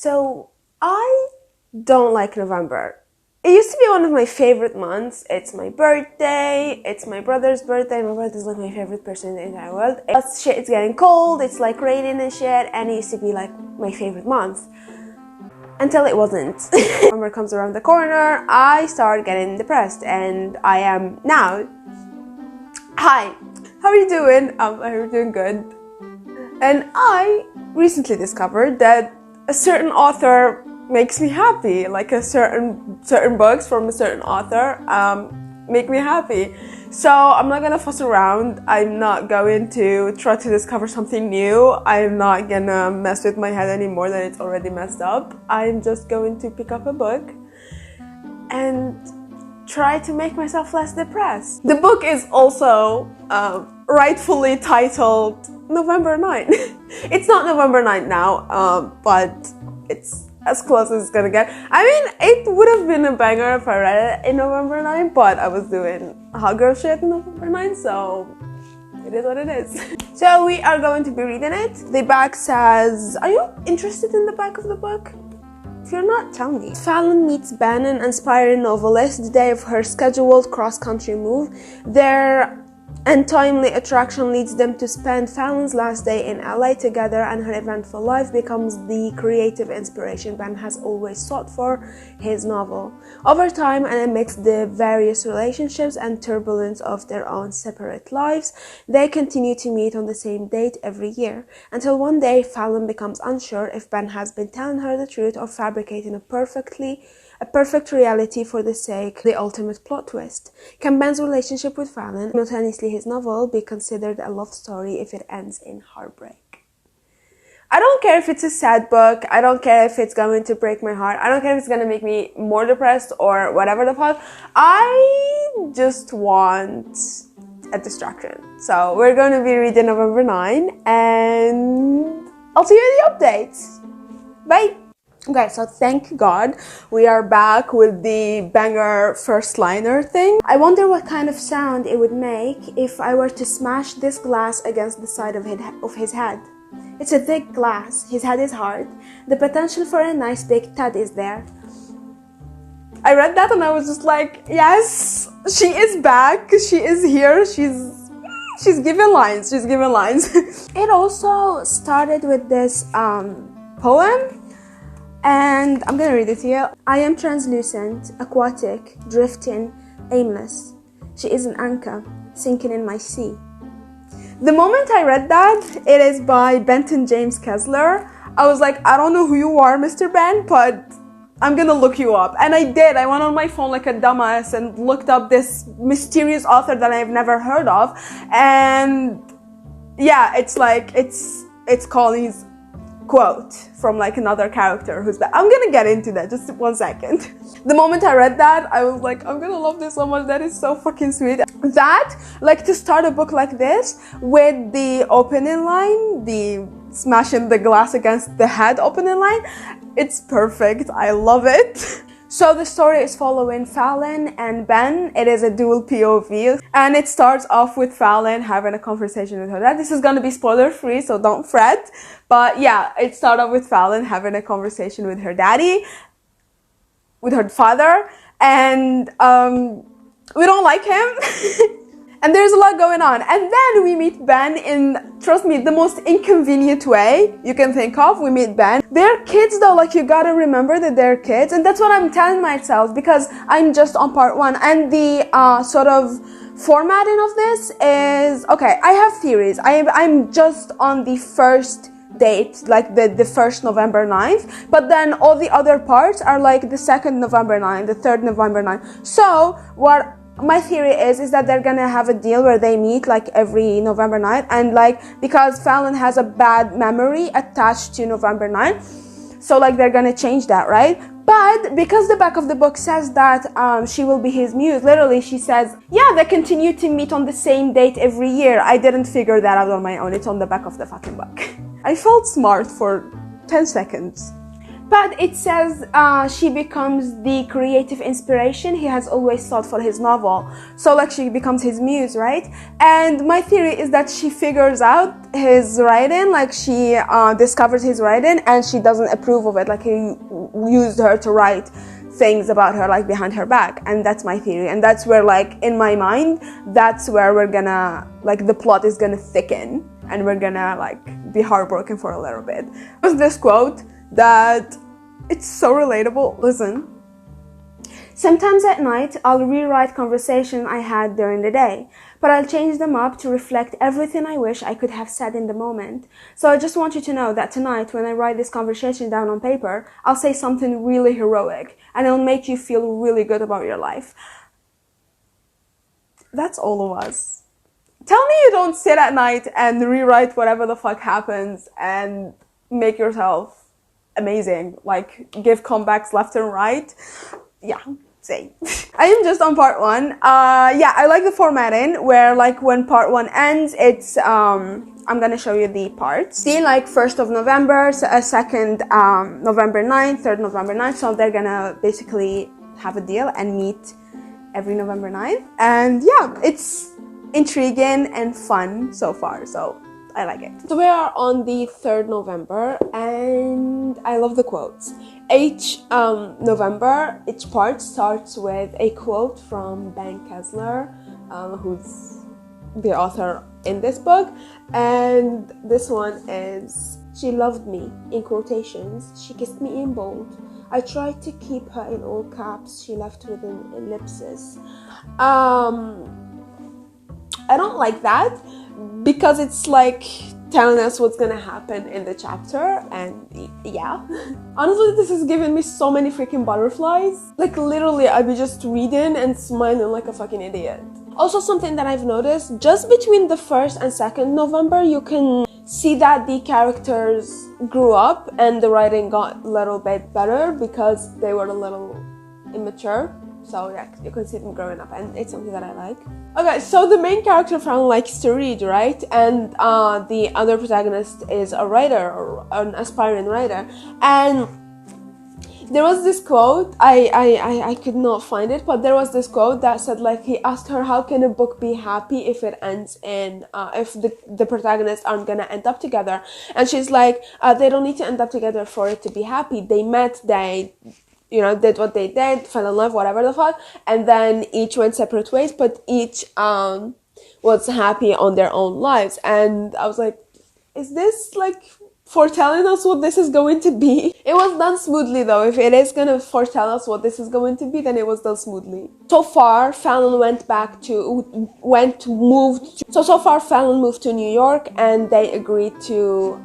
So I don't like November. It used to be one of my favorite months. It's my birthday, it's my brother's birthday. My brother's like my favorite person in the entire world. It's getting cold, it's like raining and shit, and it used to be like my favorite month. Until it wasn't. November comes around the corner, I start getting depressed, and I am now. Hi, how are you doing? I hope you're doing good. And I recently discovered that a certain author makes me happy. Like a certain books from a certain author make me happy. So I'm not gonna fuss around. I'm not going to try to discover something new. I'm not gonna mess with my head any more than it's already messed up. I'm just going to pick up a book and try to make myself less depressed. The book is also rightfully titled November 9. It's not November 9 now, but it's as close as it's gonna get. I mean, it would have been a banger if I read it in November 9, but I was doing hot girl shit in November 9, so it is what it is. So we are going to be reading it. The back says, are you interested in the back of the book? If you're not, tell me. Fallon meets Ben, an aspiring novelist, the day of her scheduled cross-country move. Their untimely attraction leads them to spend Fallon's last day in LA together, and her eventful life becomes the creative inspiration Ben has always sought for his novel. Over time, and amidst the various relationships and turbulence of their own separate lives, they continue to meet on the same date every year, until one day Fallon becomes unsure if Ben has been telling her the truth or fabricating a perfect reality for the sake of the ultimate plot twist. Can Ben's relationship with Fallon, simultaneously his novel, be considered a love story if it ends in heartbreak? I don't care if it's a sad book. I don't care if it's going to break my heart. I don't care if it's going to make me more depressed or whatever the fuck. I just want a distraction. So we're going to be reading November 9, and I'll see you in the updates. Bye! Okay, so thank God we are back with the banger first liner thing. I wonder what kind of sound it would make if I were to smash this glass against the side of his head. It's a thick glass, his head is hard, the potential for a nice big thud is there. I read that and I was just like, yes, she is back, she is here, she's giving lines, It also started with this poem. And I'm gonna read it to you. I am translucent, aquatic, drifting, aimless. She is an anchor, sinking in my sea. The moment I read that, it is by Benton James Kessler. I was like, I don't know who you are, Mr. Ben, but I'm gonna look you up. And I did. I went on my phone like a dumbass and looked up this mysterious author that I've never heard of. And yeah, it's like, it's Colleen's quote from like another character who's back. I'm gonna get into that, just 1 second. The moment I read that, I was like, I'm gonna love this so much. That is so fucking sweet. That, like, to start a book like this with the opening line, the smashing the glass against the head opening line, it's perfect. I love it. So the story is following Fallon and Ben. It is a dual POV, and it starts off with Fallon having a conversation with her dad. This is going to be spoiler free, so don't fret. But yeah, it starts off with Fallon having a conversation with her daddy, with her father, and we don't like him. And there's a lot going on. And then we meet Ben in, trust me, the most inconvenient way you can think of. We meet Ben. They're kids though, like you gotta remember that they're kids. And that's what I'm telling myself because I'm just on part 1. And the sort of formatting of this is, okay, I have theories. I'm just on the first date, like the first November 9th, but then all the other parts are like the 2nd November 9, the 3rd November 9. So what my theory is that they're gonna have a deal where they meet like every November 9th, and like because Fallon has a bad memory attached to November 9th, so like they're gonna change that, right? But because the back of the book says that she will be his muse, literally she says, yeah, they continue to meet on the same date every year. I didn't figure that out on my own. It's on the back of the fucking book. I felt smart for 10 seconds. but it says she becomes the creative inspiration he has always sought for his novel. So like she becomes his muse, right? And my theory is that she figures out his writing, like she discovers his writing and she doesn't approve of it, like he used her to write things about her like behind her back. And that's my theory, and that's where, like, in my mind, that's where we're gonna, like, the plot is gonna thicken and we're gonna like be heartbroken for a little bit. There's this quote that it's so relatable. Listen. Sometimes at night I'll rewrite conversations I had during the day, but I'll change them up to reflect everything I wish I could have said in the moment. So I just want you to know that tonight, when I write this conversation down on paper, I'll say something really heroic and it'll make you feel really good about your life. That's all of us. Tell me you don't sit at night and rewrite whatever the fuck happens and make yourself amazing, like give comebacks left and right. Yeah, same. I am just on part one. Yeah, I like the formatting where, like, when part one ends, it's I'm gonna show you the parts. See, like 1st of November, 2nd November 9th, 3rd November 9th. So they're gonna basically have a deal and meet every November 9th. And yeah, it's intriguing and fun so far, so I like it. So we are on the 3rd November and I love the quotes. Each November, each part starts with a quote from Ben Kessler, who's the author in this book, and this one is, "She loved me," in quotations. "She kissed me," in bold. "I tried to keep her," in all caps. "She left with an ellipsis." I don't like that because it's like telling us what's gonna happen in the chapter, and yeah. Honestly, this is giving me so many freaking butterflies. Like literally, I'd be just reading and smiling like a fucking idiot. Also, something that I've noticed, just between the 1st and 2nd November, you can see that the characters grew up and the writing got a little bit better because they were a little immature. So yeah, you can see them growing up, and it's something that I like. Okay, so the main character Fran likes to read, right? And the other protagonist is a writer, or an aspiring writer. And there was this quote, I could not find it, but there was this quote that said, like, he asked her, how can a book be happy if it ends in, if the protagonists aren't gonna end up together? And she's like, they don't need to end up together for it to be happy. They met, they did what they did, fell in love, whatever the fuck, and then each went separate ways, but each was happy on their own lives. And I was like, is this like foretelling us what this is going to be? It was done smoothly though. If it is gonna foretell us what this is going to be, then it was done smoothly. So far, Fallon moved to New York, and they agreed to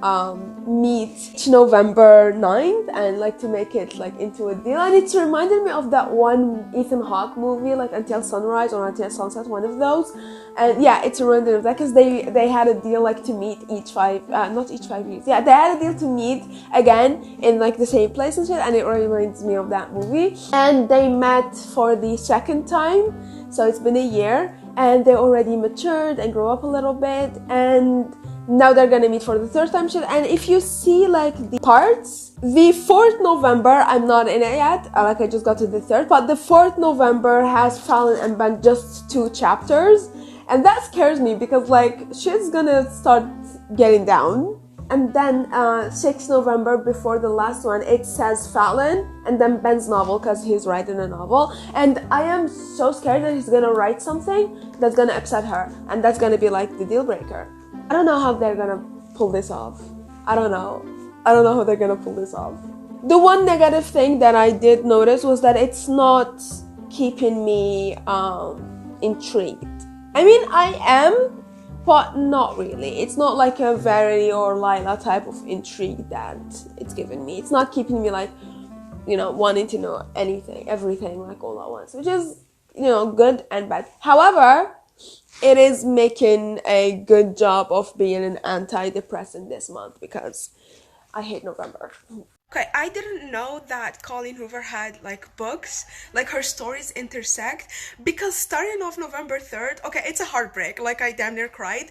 meet November 9th and like to make it like into a deal. And it's reminded me of that one Ethan Hawke movie, like Until Sunrise or Until Sunset, one of those. And yeah, it's reminded of that because they had a deal like to meet not each 5 years. Yeah, they had a deal to meet again in like the same place and shit, and it reminds me of that movie. And they met for the 2nd time, so it's been a year, and they already matured and grew up a little bit, and now they're gonna meet for the 3rd time shit. And if you see like the parts, the 4th November, I'm not in it yet, like I just got to the 3rd, but the 4th November has Fallon and Ben just 2 chapters, and that scares me because like shit's gonna start getting down. And then 6th November, before the last one, it says Fallon and then Ben's novel because he's writing a novel. And I am so scared that he's gonna write something that's gonna upset her, and that's gonna be like the deal breaker. I don't know how they're gonna pull this off. I don't know how they're gonna pull this off. The one negative thing that I did notice was that it's not keeping me intrigued. I mean, I am, but not really. It's not like a Verity or Lila type of intrigue that it's giving me. It's not keeping me like, wanting to know everything like all at once, which is, good and bad. However, it is making a good job of being an antidepressant this month because I hate November. Okay, I didn't know that Colleen Hoover had like books, like her stories intersect, because starting off November 3rd, okay, it's a heartbreak, like I damn near cried.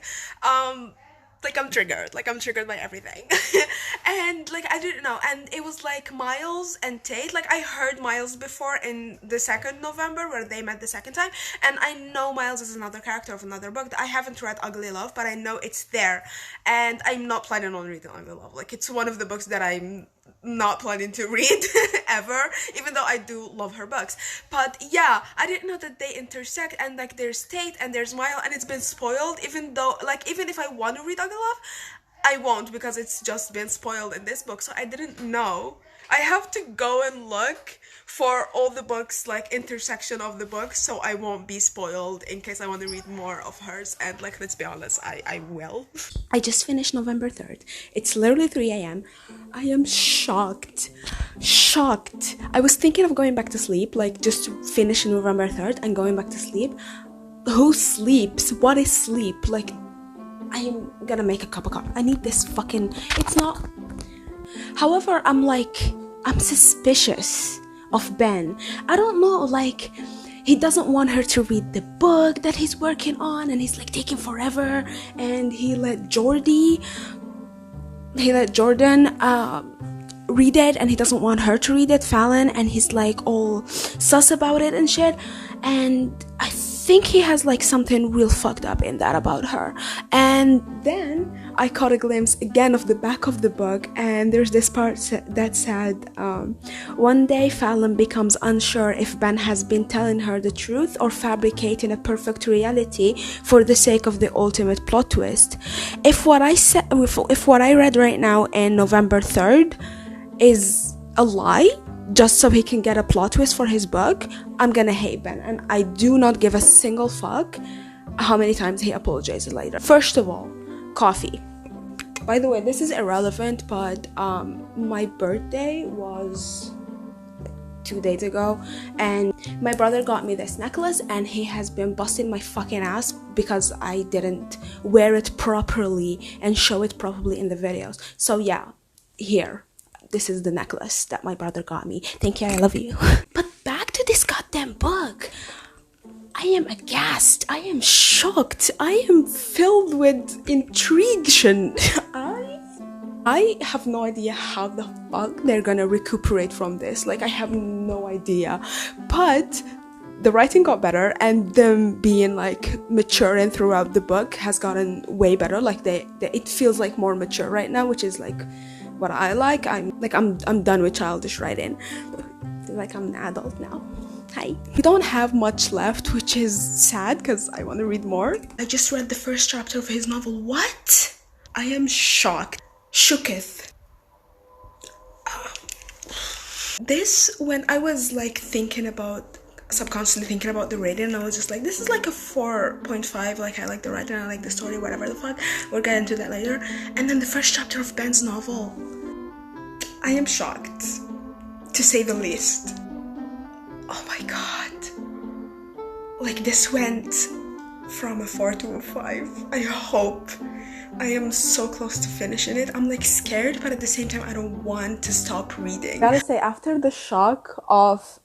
like I'm triggered by everything. And like I didn't know, and it was like Miles and Tate. Like I heard Miles before in the second November where they met the second time, and I know Miles is another character of another book. I haven't read Ugly Love, but I know it's there, and I'm not planning on reading Ugly Love. Like it's one of the books that I'm not planning to read ever, even though I do love her books. But yeah, I didn't know that they intersect, and like there's Tate and there's Mile, and it's been spoiled. Even though, like, even if I want to read Ugly Love, I won't, because it's just been spoiled in this book. So I didn't know. I have to go and look for all the books, like intersection of the books, so I won't be spoiled in case I want to read more of hers. And like, let's be honest, I will. I just finished November 3rd. It's literally 3 a.m. I am shocked. I was thinking of going back to sleep, like just finishing November 3rd and going back to sleep. Who sleeps? What is sleep? Like, I'm gonna make a cup of coffee. I need this fucking... It's not... However, I'm suspicious of Ben. I don't know, like, he doesn't want her to read the book that he's working on, and he's like taking forever, and he let Jordan read it, and he doesn't want her to read it, Fallon, and he's like all sus about it and shit. And I think he has like something real fucked up in that about her. And then I caught a glimpse again of the back of the book, and there's this part that said, one day Fallon becomes unsure if Ben has been telling her the truth or fabricating a perfect reality for the sake of the ultimate plot twist. If what I read right now in November 3rd is a lie, just so he can get a plot twist for his book, I'm gonna hate Ben, and I do not give a single fuck how many times he apologizes later. First of all, coffee. By the way, this is irrelevant, but my birthday was 2 days ago, and my brother got me this necklace, and he has been busting my fucking ass because I didn't wear it properly and show it properly in the videos. So yeah, here. This is the necklace that my brother got me. Thank you, I love you. But back to this goddamn book. I am aghast. I am shocked. I am filled with intrigue. I have no idea how the fuck they're gonna recuperate from this. Like, I have no idea. But the writing got better, and them being like maturing throughout the book has gotten way better. Like it feels like more mature right now, which is like what I like. I'm done with childish writing. Like, I'm an adult now. Hi. We don't have much left, which is sad because I want to read more. I just read the first chapter of his novel. What? I am shocked. Shooketh. This, when I was like subconsciously thinking about the rating, I was just like, this is like a 4.5. Like, I like the writing, I like the story, whatever the fuck. We'll get into that later. And then the first chapter of Ben's novel. I am shocked, to say the least. Oh my god. Like, this went from a 4 to a 5. I hope. I am so close to finishing it. I'm like scared, but at the same time, I don't want to stop reading. I gotta say, after the shock of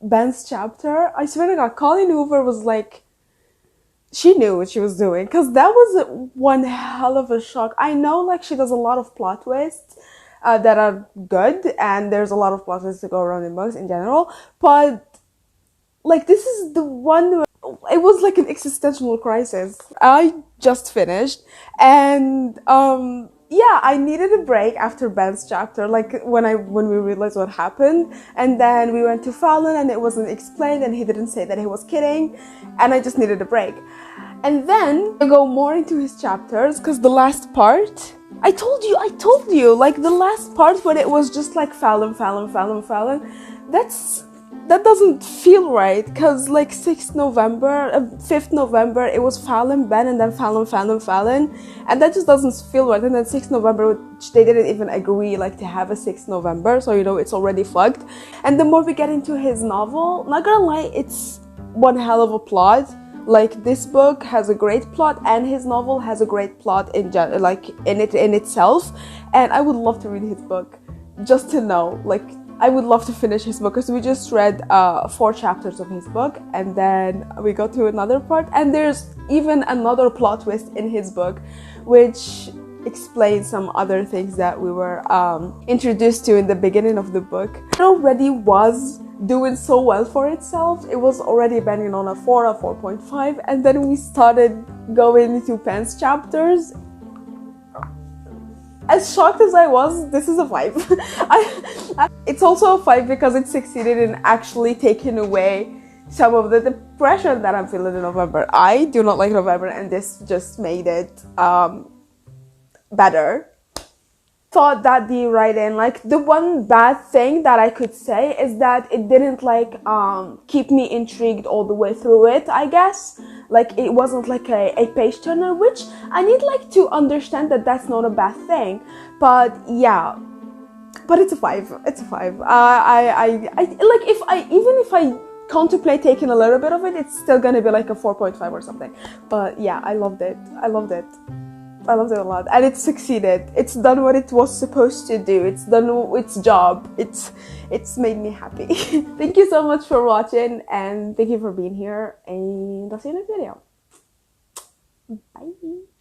Ben's chapter, I swear to God, Colleen Hoover was like, she knew what she was doing, because that was one hell of a shock. I know, like, she does a lot of plot twists that are good, and there's a lot of plot twists to go around in books in general, but like, this is the one where it was like an existential crisis. I just finished, and yeah, I needed a break after Ben's chapter, like when we realized what happened, and then we went to Fallon and it wasn't explained, and he didn't say that he was kidding, and I just needed a break. And then I go more into his chapters, because the last part, I told you, like the last part when it was just like Fallon, that doesn't feel right, because like 5th November, it was Fallon, Ben, and then Fallon, and that just doesn't feel right. And then 6th November, which they didn't even agree like to have a 6th November, so you know it's already fucked. And the more we get into his novel, not gonna lie, it's one hell of a plot. Like, this book has a great plot, and his novel has a great plot in itself, and I would love to read his book just to know, like, I would love to finish his book because we just read 4 chapters of his book, and then we go to another part, and there's even another plot twist in his book which explains some other things that we were introduced to in the beginning of the book. It already was doing so well for itself. It was already banging on a 4, a 4.5, and then we started going into Pen's chapters. As shocked as I was, this is a 5. It's also a 5 because it succeeded in actually taking away some of the depression that I'm feeling in November. I do not like November, and this just made it better. Thought that the writing, like, the one bad thing that I could say is that it didn't like keep me intrigued all the way through it, I guess. Like, it wasn't like a page turner, which I need like to understand that that's not a bad thing. But yeah, but it's a 5. It's a 5. I like, even if I contemplate taking a little bit of it, it's still gonna be like a 4.5 or something. But yeah, I loved it. I loved it a lot, and it succeeded. It's done what it was supposed to do. It's done its job. It's made me happy. Thank you so much for watching, and thank you for being here, and I'll see you in the next video. Bye.